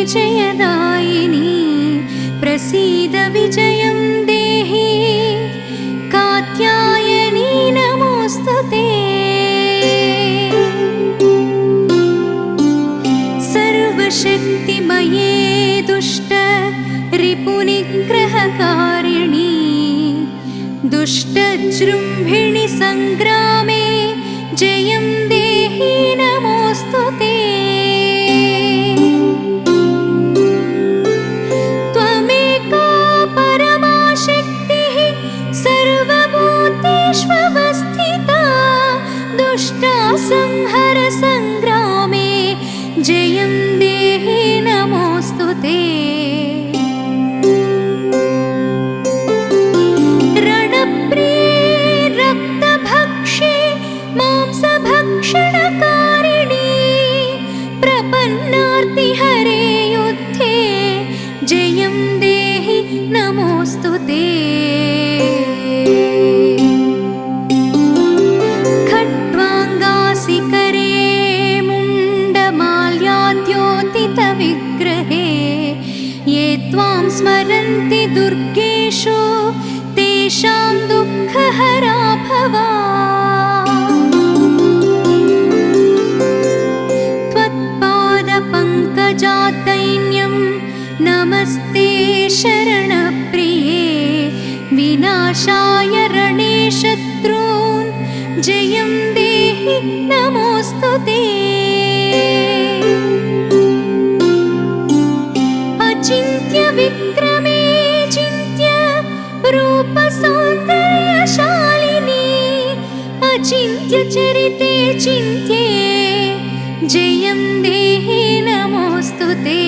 विजयदायिनी प्रसीद विजयं देहि कात्यायनी नमोऽस्तुते। सर्वशक्तिमये दुष्ट रिपुनिग्रहकारिणी दुष्टजृम्भिणि संग्रामे जयं देहि नमोऽस्तुते। त्वमेका परमा शक्तिः सर्वभूतेष्वस्थिता दुष्टासंहर संग्रामे जयं देहि नमोऽस्तुते। भक्षणकारिणी प्रपन्नार्तिहरे युद्धे जयं देहि नमोऽस्तुते। खट्वाङ्गासिकरे मुण्डमाल्याद्योतितविग्रहे ये त्वां स्मरन्ति दुर्गेषु तेषां दुःखहरा भव। पंकजादैन्यं नमस्ते शरणप्रिये विनाशाय रणे शत्रून् जयं देहि नमोऽस्तुते। अचिन्त्य विक्रमे चिन्त्य रूपसौन्दर्यशालिनी अचिन्त्य चरिते चिन्त्ये जयं देहि नमोऽस्तुते।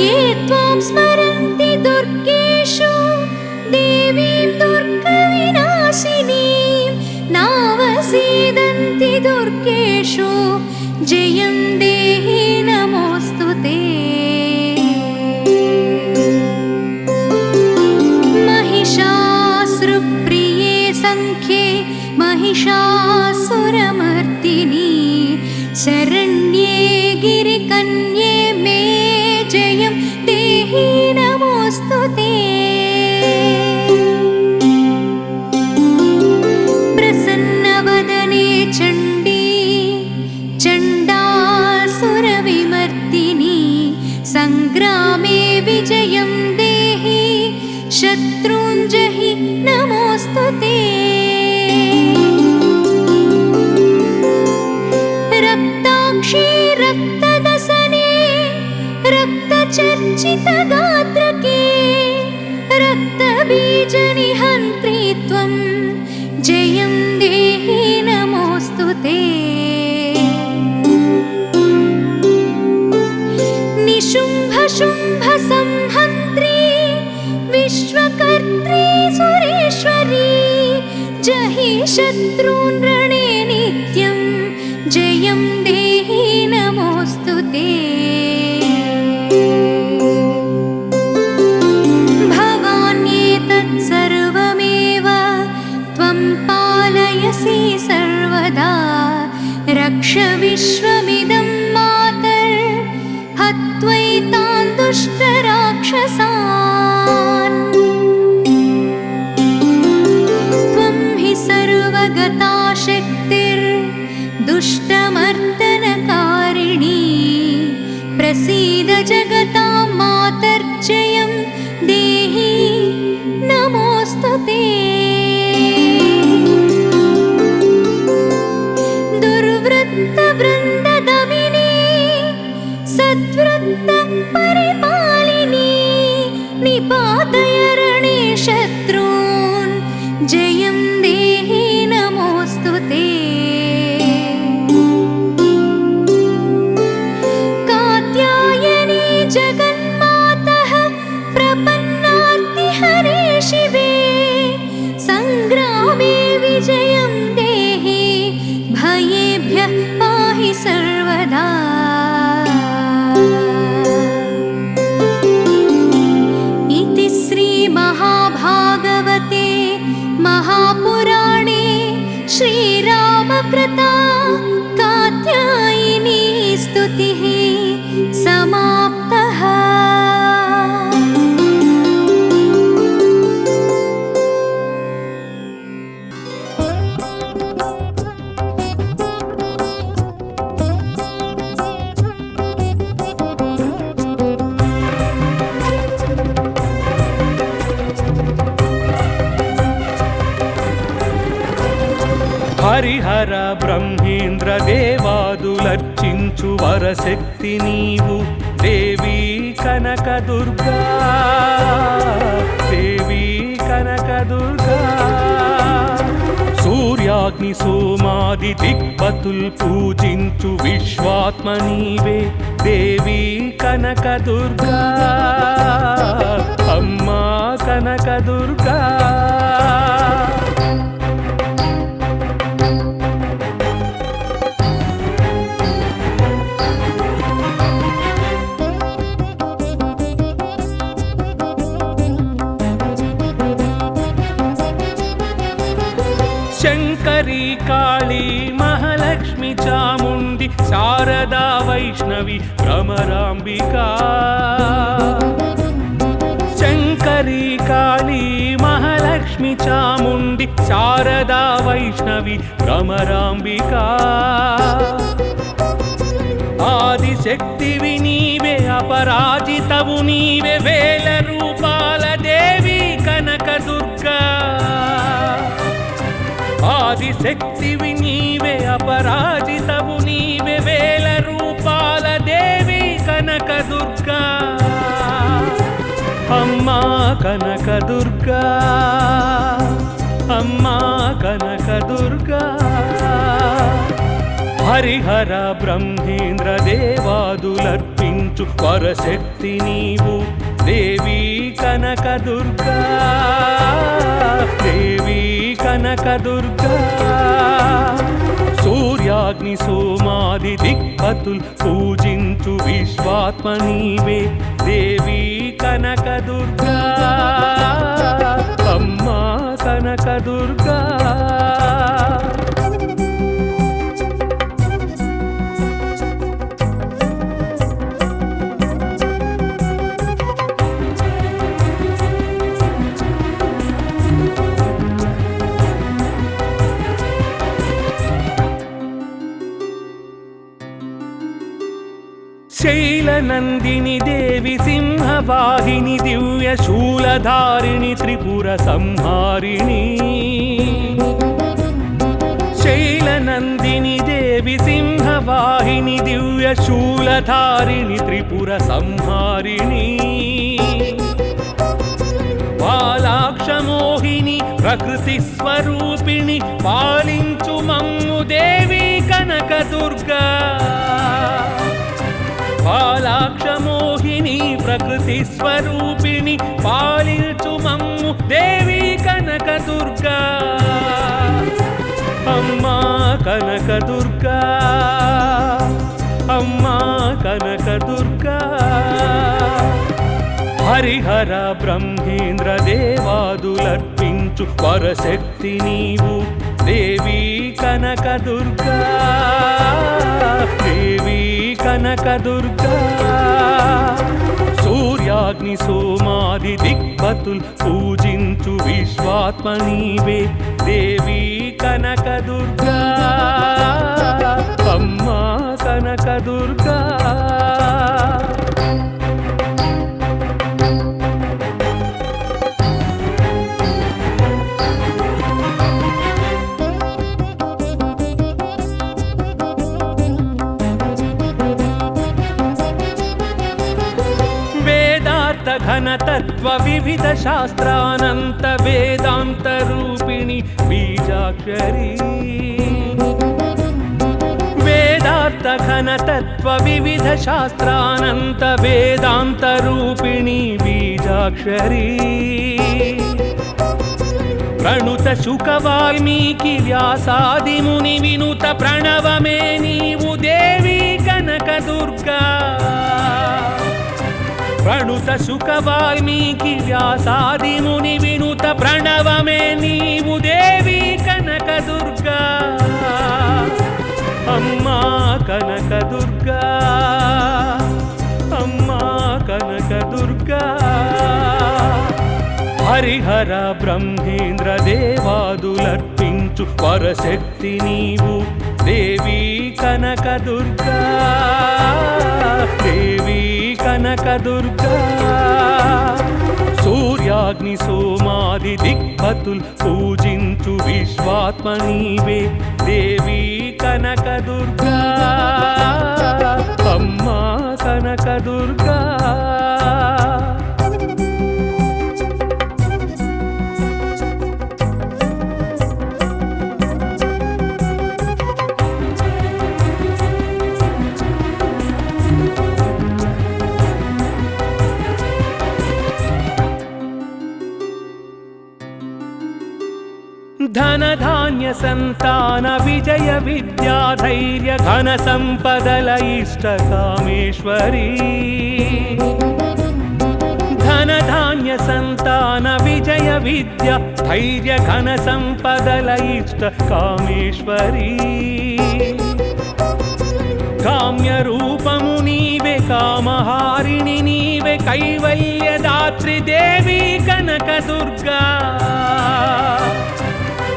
ये त्वां स्मरन्ति दुर्गेषु देवीं दुर्गविनाशिनीं नावसीदन्ति दुर्गेषु जयं देहि नमोऽस्तुते। महिषासुरप्रिये संख्ये महिषासुरमर्दिनी शरण्ये गिरिकन्ये मे जयं देहि नमोऽस्तुते। प्रसन्नवदने चण्डी चण्डासुरविमर्दिनी संग्रामे विजयं देहि शत्रून् जहि नमोऽस्तुते। रक्ताक्षी रक्तदसने रक्तचर्चितगात्रके रक्तबीजनिहन्त्री त्वं जयं देहि नमोऽस्तुते। निशुम्भशुम्भसंहन्त्री विश्वकर्त्री सुरेश्वरी जहि शत्रून् रणे नित्यं जयं देहि नमोऽस्तुते। भवान्येतत् सर्वमेव त्वं पालयसि सर्वदा रक्ष विश्वमिदं मातर् हत्वैतान् दुष्टराक्षसान्। त्वं हि सर्वगता शक्तिर्दुष्टमर्दनकारिणी प्रसीद जगतां मातर्जयं देहि नमोऽस्तुते। दुर्वृत्तवृन्ददमिनी सद्वृत्तपरिपालिनी निपातय रणे शत्रून् जयं देहि नमोऽस्तुते। कात्यायनी जगन्मातः प्रपन्नार्तिहरे शिवे संग्रामे विजयं देहि भयेभ्यः पाहि सर्वदा। इति श्रीमहाभागवते महापुराणे श्रीरामकृता कात्यायनी इतिः समाप्तः। హరిహర బ్రహ్మేంద్ర దేవాదులర్చించు వరశక్తి నీవు దేవీ కనకదుర్గా, దేవీ కనకదుర్గా. సూర్యాగ్ని సోమాది దిక్పతుల్ పూజించు విశ్వాత్మ నీవే దేవీ కనకదుర్గా, అమ్మా కనకదుర్గా. శంకరీ కాళీ మహాలక్ష్మి చాముండి శారదా వైష్ణవి భ్రమరాంబికా. శంకరీ కాళీ మహాలక్ష్మి చాముండి శారదా వైష్ణవి భ్రమరాంబికా. ఆదిశక్తివి నీవే అపరాజితవు నీవే వేల రూపాల దేవి కనకదుర్గా. ఆదిశక్తివి నీవే అపరాజితవు నీవే వేల రూపాల దేవి కనకదుర్గా, అమ్మా కనకదుర్గా, అమ్మా కనకదుర్గా. హరిహర బ్రహ్మేంద్ర దేవాదులర్పించు వరశక్తి నీవు దేవీ కనకదుర్గా, దేవీ కనకదుర్గా. సూర్యాగ్ని సోమాది దిక్పతుల్ పూజించు విశ్వాత్మ నీవే దేవీ కనకదుర్గా, అమ్మా కనకదుర్గా. శైలనందిని దేవి సింహవాహిని దివ్య శూలధారిణి త్రిపుర సంహారిణి. శైలనందిని దేవి సింహవాహిని దివ్య శూలధారిణి త్రిపుర సంహారిణి. బాలాక్షమోహిని ప్రకృతి స్వరూపిణి పాలించు మమ్ము దేవి కనకదుర్గా. బాలాక్షమోహిని ప్రకృతి స్వరూపిణి పాలించు మమ్ము దేవి కనకదుర్గా, అమ్మా కనకదుర్గా, అమ్మా కనకదుర్గా. హరిహర బ్రహ్మేంద్ర దేవాదులర్పించు వరశక్తి నీవు దేవీ కనకదుర్గా, దేవీ కనకదుర్గా. సూర్యాగ్ని సోమాది దిక్పతుల్ పూజించు విశ్వాత్మ నీవే దేవీ కనకదుర్గా, అమ్మా కనకదుర్గా. ఘనతత్వ వివిధ శాస్త్రానంత వేదాంత రూపిణి బీజాక్షరీ. వేదార్థ ఘనతత్వ వివిధ శాస్త్రానంత వేదాంత రూపిణి బీజాక్షరీ. ప్రణుత శుక వాల్మీకి వ్యాసాది ముని వినుత ప్రణవమే నీవు దేవి కనకదుర్గా. ప్రణుత శుక వాల్మీకి వ్యాసాది ముని వినుత ప్రణవమే నీవు దేవి కనకదుర్గా, అమ్మా కనకదుర్గా. హరిహర బ్రహ్మేంద్ర దేవాదులర్పించు పరశక్తి నీవు దేవీ కనకదుర్గా దేవీ కనకదుర్గా సూర్యాగ్ని సోమాది దిక్పతుల్ పూజించు విశ్వాత్మ నీవే దేవీ కనకదుర్గా అమ్మా కనకదుర్గా ధన ధాన్య సంతాన విజయ విద్యా ధైర్య ఘన సంపదల ఇష్ట కామేశ్వరీ ధన ధాన్య సంతాన విజయ విద్య ధైర్య ఘన సంపదల ఇష్ట కామేశ్వరీ కామ్య రూపము నీవే కామహారిణి నీవే కైవల్య దాత్రి దేవి కనకదుర్గా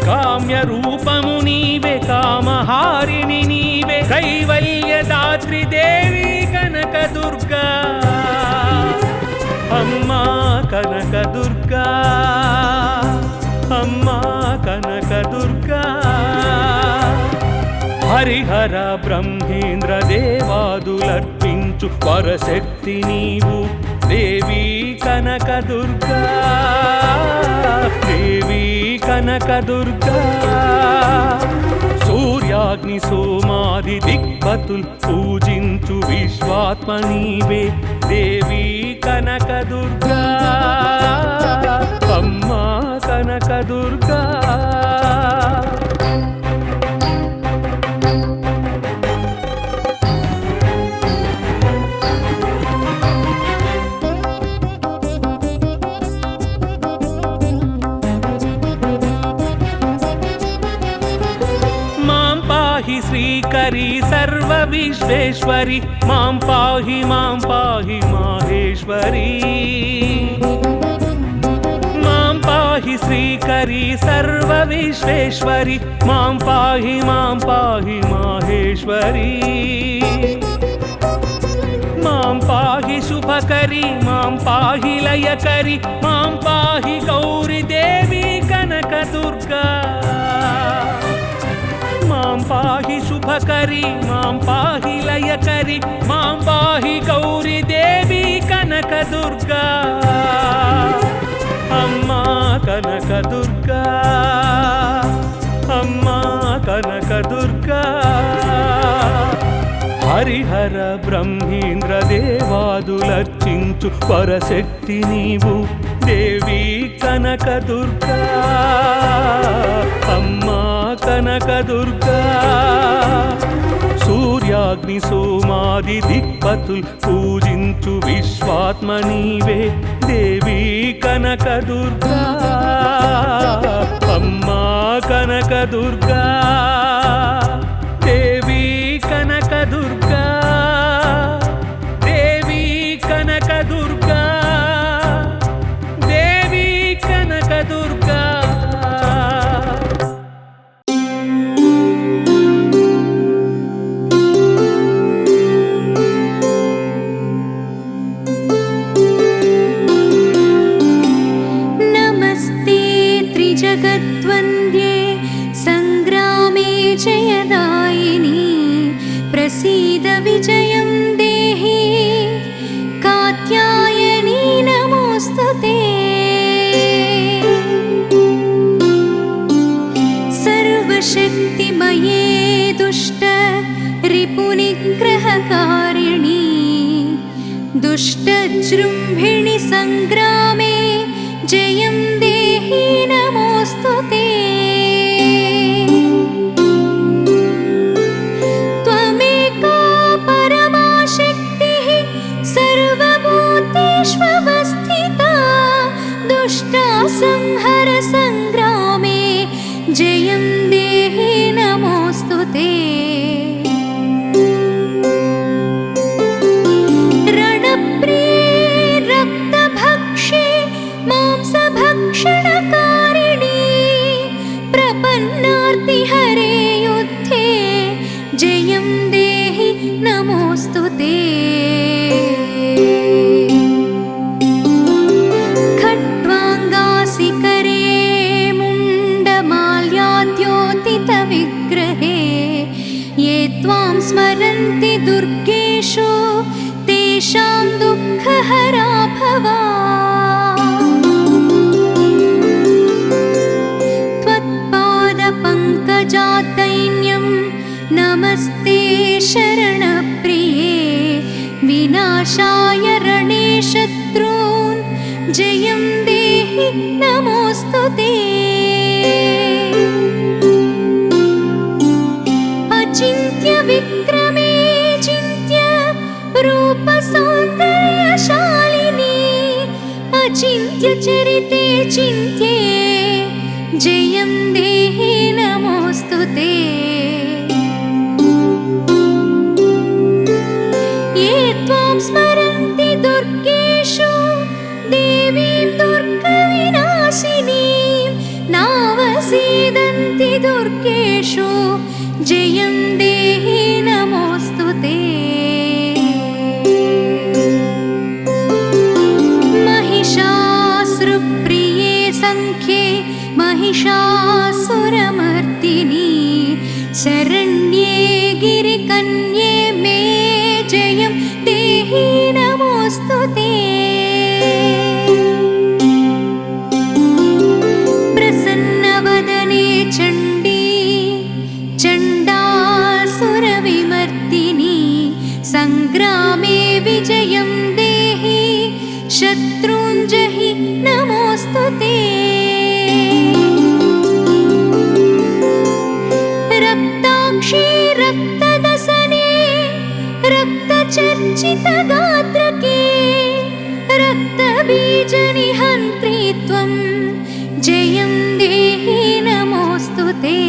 కామ్య రూపము నీవే కామహారిణి నీవే కైవల్య దాత్రి దేవి కనకదుర్గా అమ్మా కనకదుర్గా అమ్మా కనకదుర్గా హరిహర బ్రహ్మేంద్ర దేవాదులర్పించు పరశక్తి నీవు దేవీ కనకదుర్గా దేవీ కనకదుర్గా సూర్యాగ్ని సోమాది దిక్పతుల్ పూజించు విశ్వాత్మ నీవే దేవీ కనకదుర్గా అమ్మా కనకదుర్గా శ్రీకరి సర్వ విశ్వేశ్వరి మాం పాహి మాహేశ్వరి మాం పాహి శ్రీకరి సర్వ విశ్వేశ్వరి మాం పాహి మాహేశ్వరి మాం పాహి శుభకరి మాం పాహి లయకరి మాం పాహి గౌరీ దేవి కనకదుర్గా మాం పాహి శుభకరి మాం పాహి లయకరి మాం పాహి గౌరీ దేవి కనకదుర్గా అమ్మా కనకదుర్గా అమ్మా కనకదుర్గా హరిహర బ్రహ్మేంద్ర దేవాదులర్చించు పరశక్తి నీవు దేవి కనకదుర్గా అమ్మా కనకదుర్గా సూర్యాగ్ని సోమాది దిక్పతుల్ పూజించు విశ్వాత్మ నీవే దేవి కనకదుర్గా అమ్మా కనకదుర్గా దేవి కనకదుర్గా దేవి కనకదుర్గా దేవి కనకదుర్గా नमस्ते त्रिजगद्वन्द्ये सङ्ग्रामे जयदायिनी प्रसीद विजयं देहि कात्यायनी नमोऽस्तु ते सर्वशक्तिमये दुष्ट रिपुनिग्रहकारिणी दुष्टजृम्भिणि सङ्ग्रामे जयं देहि नमोऽस्तु ते त्वमेका परमा शक्तिः सर्वभूतेष्वस्थिता दुष्टासंहर सङ्ग्रामे जयं देहि नमोऽस्तु ते रणप्रिये रक्तभक्षे मांसभक्षणे जयं देहि नमोऽस्तु ते। खट्वाङ्गासिकरे मुण्डमाल्याद्योतितविग्रहे ये त्वां स्मरन्ति दुर्गेषु तेषां दुःखहरा भव। त्वत्पादपङ्कजातैन्यं नमस्ते शरणप्रिये विनाशाय रणे शत्रून् जयं देहि नमोऽस्तु ते। अचिन्त्य विक्रमे चिन्त्य रूपसौन्दर्यशालिनी अचिन्त्य चरिते चिन्त्ये जयं देहि नमोऽस्तु ते। ये त्वां स्मरन्ति दुर्गेषु देवीं दुर्गविनाशिनीं नावसीदन्ति दुर्गेषु जयं देहि नमोऽस्तु ते। महिषासुरप्रिये सङ्ख्ये महिषासुरमर्दिनी शरण्ये गिरिकन्ये मे जयं देहि नमोऽस्तु ते। प्रसन्नवदने चण्डी चण्डासुरविमर्दिनी सङ्ग्रामे विजयं देहि शत्रुञ्जहि नमोऽस्तु ते। रक्ताक्षी रक्तदसने रक्तचर्चितगात्रके रक्तबीजनिहन्त्री त्वं जयं देहि नमोऽस्तु ते।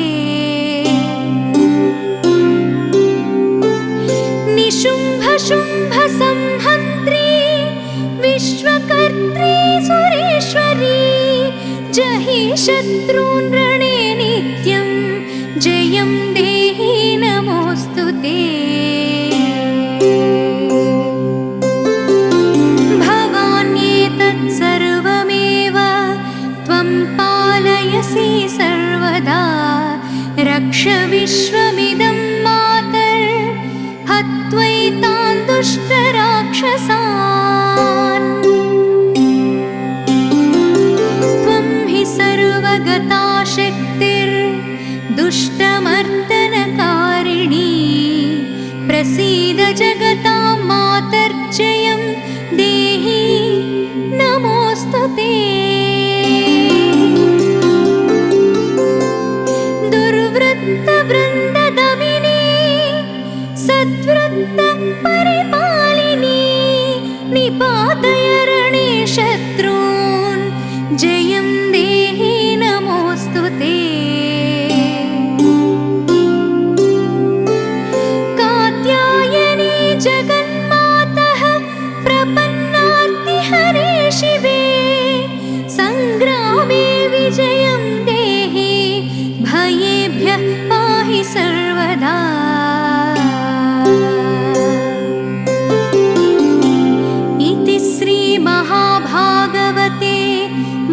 निशुम्भशुम्भसंहन्त्री विश्वकर्त्री सुरेश्वरी जहि शत्रून् रणे नित्यं जयं देहि नमोऽस्तु ते। भवान्येतत् सर्वमेव त्वं पालयसि सर्वदा रक्ष विश्वमिदं मातर् हत्वैतान् दुष्टराक्षसान्। त्वं हि सर्वगता शक्तिर्दुष्टमर्दनकारिणी प्रसीद जगतां मातर्जयं देहि नमोऽस्तु ते। दुर्वृत्तवृन्ददमिनी सद्वृत्तपरिपालिनी निपातय रणे शत्रून् जयं देहि नमोऽस्तु ते। कात्यायनी जगन्मातः प्रपन्नार्तिहरे शिवे सङ्ग्रामे विजयं देहि भयेभ्यः पाहि सर्वदा। इति श्रीमहाभागवते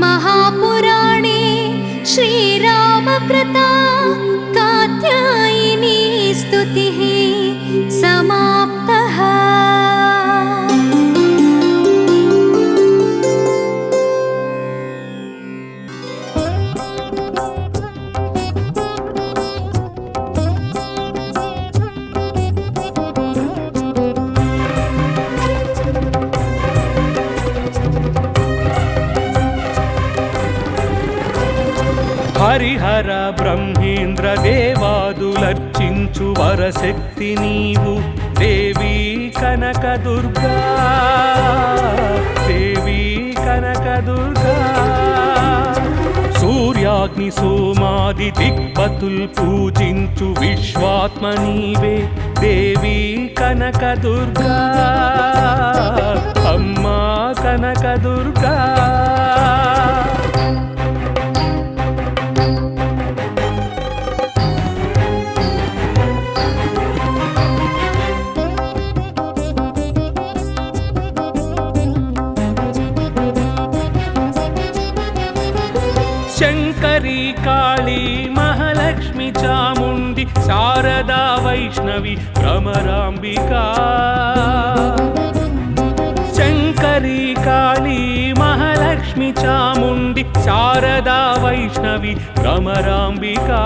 महापुराणे श्रीरामकृता कात्यायिनी स्तुतिः समाप्तः। హరిహర బ్రహ్మేంద్ర దేవాదులర్చించు వరశక్తి నీవు దేవీ కనకదుర్గా దేవీ కనకదుర్గా। సూర్యాగ్ని సోమాది దిక్పతుల్ పూజించు విశ్వాత్మ నీవే దేవీ కనకదుర్గా అమ్మా కనకదుర్గా। काली महालक्ष्मी चामुण्डी शारदा वैष्णवी भ्रमराम्बिका शङ्करी काली महालक्ष्मी चामुण्डी शारदा वैष्णवी भ्रमराम्बिका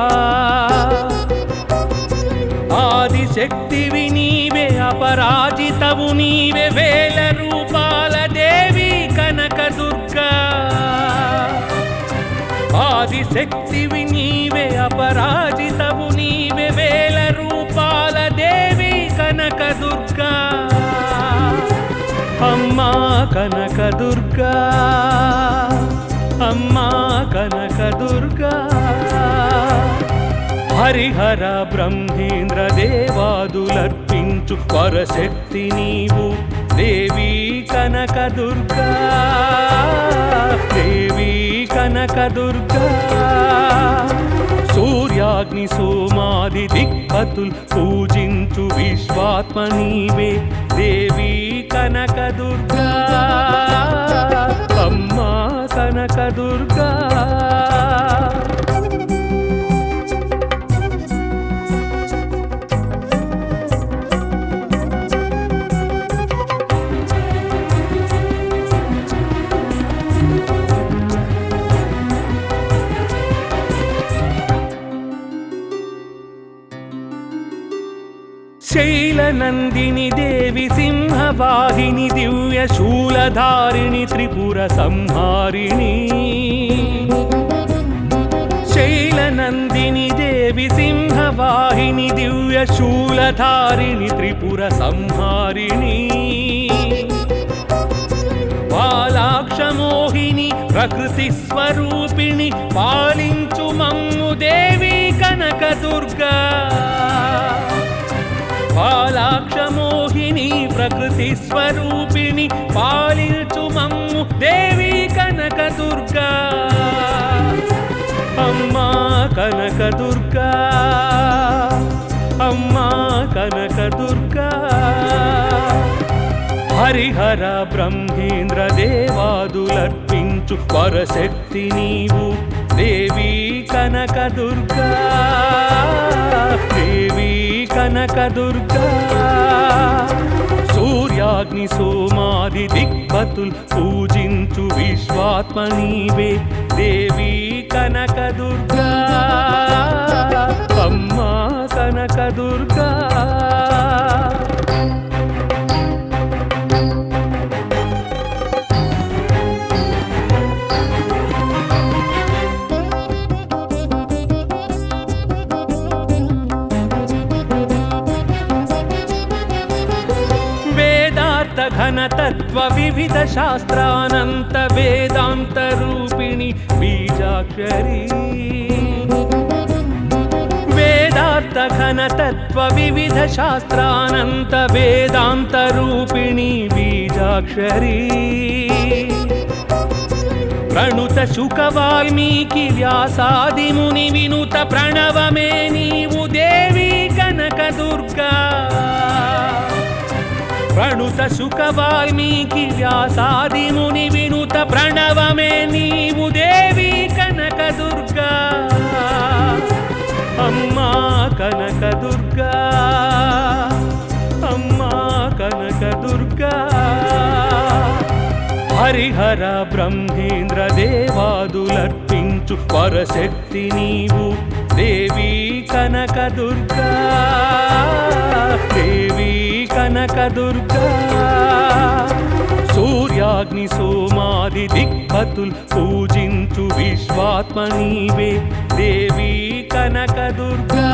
आदिशक्तिवि नीवे अपराजितवु नीवे वेल रूपाल देवी कनकदुर्गा आदिशक्तिवि नीवे अपराजितवु नीवे वेल रूपाल देवी कनकदुर्गा अम्मा कनकदुर्गा अम्मा कनकदुर्गा हरिहर ब्रह्मेन्द्र देवादुलर्पिंचु परशक्ति नीवु देवी कनकदुर्गा देवी कनकदुर्गा सूर्याग्नि सोमादि दिक्पतुल पूजिंचु विश्वात्म नीवे देवी कनकदुर्गा अम्मा कनकदुर्गा शैलनन्दिनी देवी सिंहवाहिनी दिव्य शूलधारिणी त्रिपुर संहारिणी शैलनन्दिनी देवी सिंहवाहिनी दिव्य शूलधारिणी त्रिपुर संहारिणी बालाक्षमोहिनी प्रकृति स्वरूपिणी पालिंचु मम्मु देवी कनकदुर्गा बालाक्षमोहिनी प्रकृति स्वरूपिणी पालिंचु मम्मु देवी कनकदुर्गा अम्मा कनकदुर्गा अम्मा कनकदुर्गा हरिहर ब्रह्मेन्द्र देवादुलर्पिंचु परशक्ति नीवु देवी कनकदुर्गा देवी कनकदुर्गा सूर्याग्नि सोमादि दिक्पतुल पूजिंचु विश्वात्म नीवे देवी कनकदुर्गा अम्मा कनकदुर्गा घनतत्व विविध शास्त्रानंत वेदांत रूपिणी बीजाक्षरी वेदार्थ घनतत्व विविध शास्त्रानंत वेदांत रूपिणी बीजाक्षरी प्रणुत शुक वाल्मीकि व्यासादि मुनि विनुत प्रणव मे नीवु देवी कनकदुर्गा प्रणुत शुक वाल्मीकि व्यासादि मुनि विनुत प्रणव मे नीवु देवी कनकदुर्गा अम्मा कनकदुर्गा अम्मा कनकदुर्गा हरिहर ब्रह्मेन्द्र देवादुलर्पिंचु परशक्ति नीवु देवी कनकदुर्गा देवी कनकदुर्गा सूर्याग्नि सोमादि दिक्पतुल पूजिंचु विश्वात्म नीवे देवी कनकदुर्गा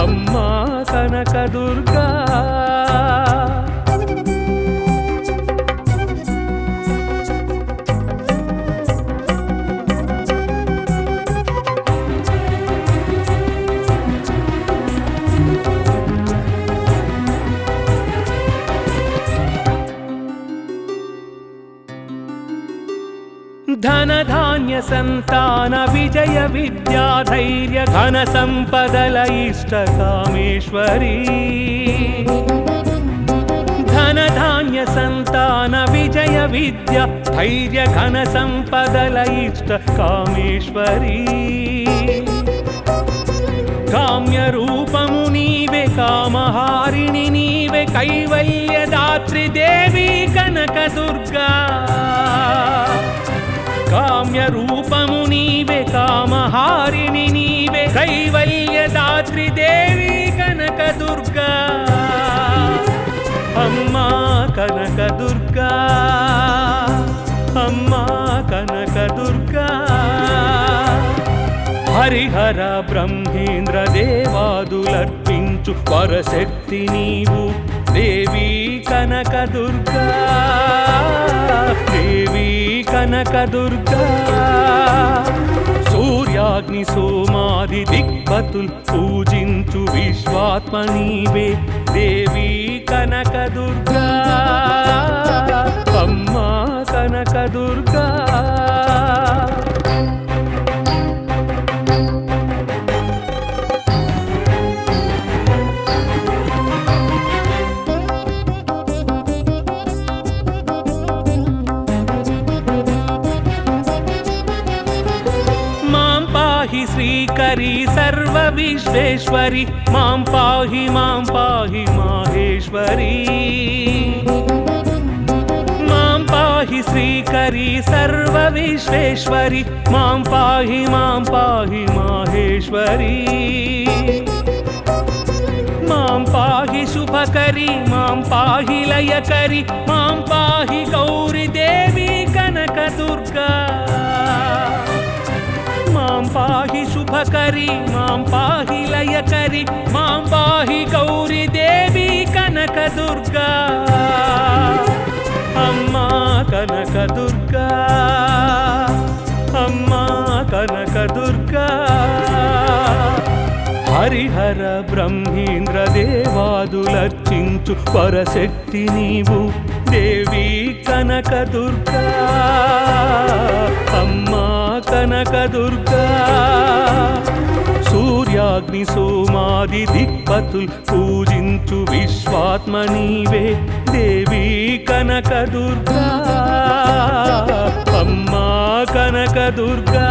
अम्मा कनकदुर्गा धन धान्य संतान विजय विद्या धैर्य घन संपदल इष्ट कामेश्वरी धन धान्य ధాన్య సంతాన విజయ విద్య ధైర్య ఘన సంపదల ఇష్ట కామేశ్వరీ కామ్య రూపము నీవే కామహారిణి నీవే కైవల్యదాత్రి దేవి కనక దుర్గా కామ్య రూపము నీవే కామహారిణి నీవే కైవల్యదాత్రి దేవి కనక దుర్గా అమ్మా కనక దుర్గా అమ్మా కనక దుర్గా హరిహర బ్రహ్మేంద్ర దేవాదులర్పించు పరశక్తి నీవు దేవీ కనక దుర్గా దేవీ కనక దుర్గా సూర్యాగ్ని సోమాది దిక్పతుల్ పూజించు విశ్వాత్మ నీవే దేవీ కనక దుర్గా అమ్మా కనక దుర్గా శ్రీకరి సర్వ విశ్వేశ్వరి మాం పాహి మాహేశ్వరి మాం పాహి శ్రీకరి సర్వ విశ్వేశ్వరి మాం పాహి మాహేశ్వరి మాం పాహి శుభకరి మాం పాహి లయకరి మాం పాహి గౌరీ దేవి కనక దుర్గా మాం పాహి శుభకరి మాం పాహి లయకరి మాం పాహి గౌరీ దేవి కనక దుర్గా అమ్మా కనక దుర్గా అమ్మా కనక దుర్గా హరిహర బ్రహ్మేంద్ర దేవాదులర్చించు పరశక్తి నీవు దేవి కనక దుర్గా అమ్మా కనక దుర్గా సూర్యాగ్ని సోమాది దిక్పతుల్ పూజించు విశ్వాత్మ నీవే దేవి కనక దుర్గా అమ్మా కనక దుర్గా